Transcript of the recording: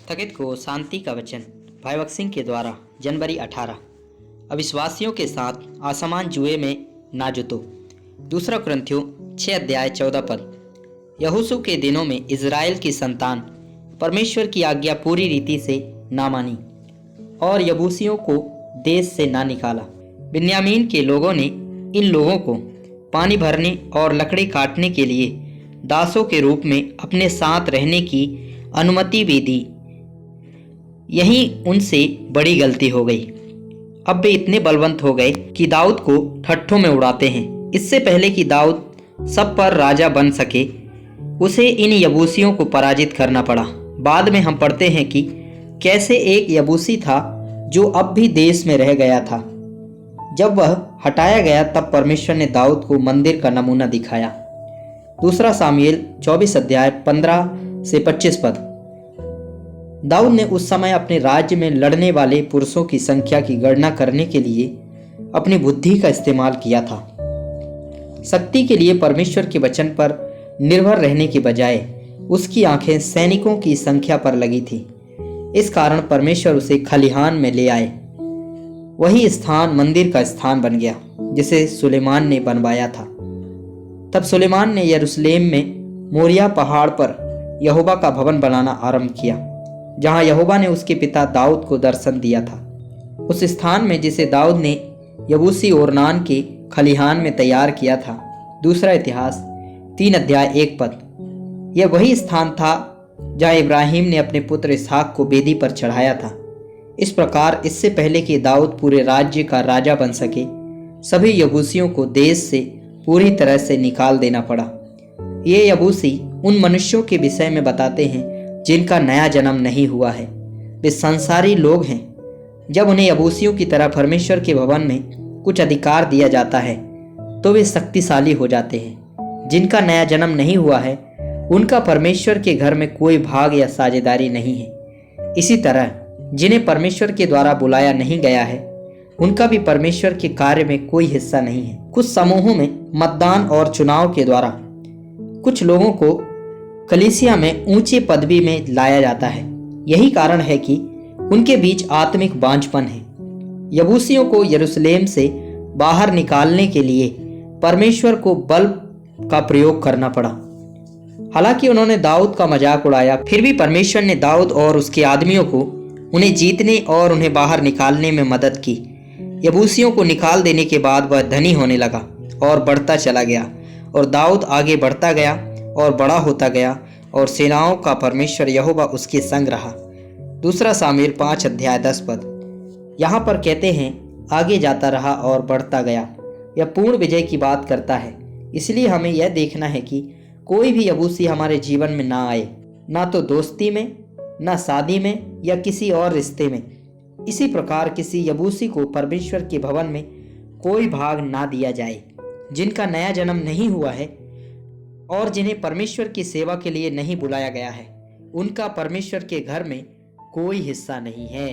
स्थगित को शांति का वचन भाई भगत सिंह के द्वारा जनवरी 18। अविश्वासियों के साथ असमान जुए में ना जुतो। दूसरा कुरिन्थियों 6 अध्याय 14 पद। यहोशू के दिनों में इज़राइल की संतान परमेश्वर की आज्ञा पूरी रीति से ना मानी और यबूसियों को देश से ना निकाला। बिन्यामीन के लोगों ने इन लोगों को पानी भरने और लकड़ी काटने के लिए दासों के रूप में अपने साथ रहने की अनुमति भी दी। यही उनसे बड़ी गलती हो गई। अब वे इतने बलवंत हो गए कि दाऊद को ठट्ठों में उड़ाते हैं। इससे पहले कि दाऊद सब पर राजा बन सके, उसे इन यबूसियों को पराजित करना पड़ा। बाद में हम पढ़ते हैं कि कैसे एक यबूसी था जो अब भी देश में रह गया था। जब वह हटाया गया तब परमेश्वर ने दाऊद को मंदिर का नमूना दिखाया। दूसरा सामुएल 24 अध्याय 15 से 25 पद। दाऊद ने उस समय अपने राज्य में लड़ने वाले पुरुषों की संख्या की गणना करने के लिए अपनी बुद्धि का इस्तेमाल किया था। शक्ति के लिए परमेश्वर के वचन पर निर्भर रहने के बजाय उसकी आंखें सैनिकों की संख्या पर लगी थी। इस कारण परमेश्वर उसे खलिहान में ले आए। वही स्थान मंदिर का स्थान बन गया जिसे सुलेमान ने बनवाया था। तब सुलेमान ने यरूशलेम में मोरिया पहाड़ पर यहोवा का भवन बनाना आरंभ किया, जहां यहोवा ने उसके पिता दाऊद को दर्शन दिया था। उस स्थान में जिसे दाऊद ने यबूसी ओरनान के खलिहान में तैयार किया था। दूसरा इतिहास 3 अध्याय 1 पद। यह वही स्थान था जहां इब्राहिम ने अपने पुत्र इसहाक को वेदी पर चढ़ाया था। इस प्रकार इससे पहले कि दाऊद पूरे राज्य का राजा बन सके, सभी यबूसियों को देश से पूरी तरह से निकाल देना पड़ा। ये यबूसी उन मनुष्यों के विषय में बताते हैं जिनका नया जन्म नहीं हुआ है। वे संसारी लोग हैं। जब उन्हें यबूसियों की तरह परमेश्वर के भवन में कुछ अधिकार दिया जाता है तो वे शक्तिशाली हो जाते हैं। जिनका नया जन्म नहीं हुआ है उनका परमेश्वर के घर में कोई भाग या साझेदारी नहीं है। इसी तरह जिन्हें परमेश्वर के द्वारा बुलाया नहीं गया है उनका भी परमेश्वर के कार्य में कोई हिस्सा नहीं है। कुछ समूहों में मतदान और चुनाव के द्वारा कुछ लोगों को कलीसिया में ऊंचे पदवी में लाया जाता है। यही कारण है कि उनके बीच आत्मिक बांझपन है। यबूसियों को यरूशलेम से बाहर निकालने के लिए परमेश्वर को बल का प्रयोग करना पड़ा। हालांकि उन्होंने दाऊद का मजाक उड़ाया, फिर भी परमेश्वर ने दाऊद और उसके आदमियों को उन्हें जीतने और उन्हें बाहर निकालने में मदद की। यबूसियों को निकाल देने के बाद वह धनी होने लगा और बढ़ता चला गया, और दाऊद आगे बढ़ता गया और बड़ा होता गया, और सेनाओं का परमेश्वर यहोवा उसके संग रहा। दूसरा सामुएल 5 अध्याय 10 पद। यहाँ पर कहते हैं आगे जाता रहा और बढ़ता गया। यह पूर्ण विजय की बात करता है। इसलिए हमें यह देखना है कि कोई भी यबूसी हमारे जीवन में ना आए, ना तो दोस्ती में, ना शादी में या किसी और रिश्ते में। इसी प्रकार किसी यबूसी को परमेश्वर के भवन में कोई भाग ना दिया जाए। जिनका नया जन्म नहीं हुआ है और जिन्हें परमेश्वर की सेवा के लिए नहीं बुलाया गया है, उनका परमेश्वर के घर में कोई हिस्सा नहीं है।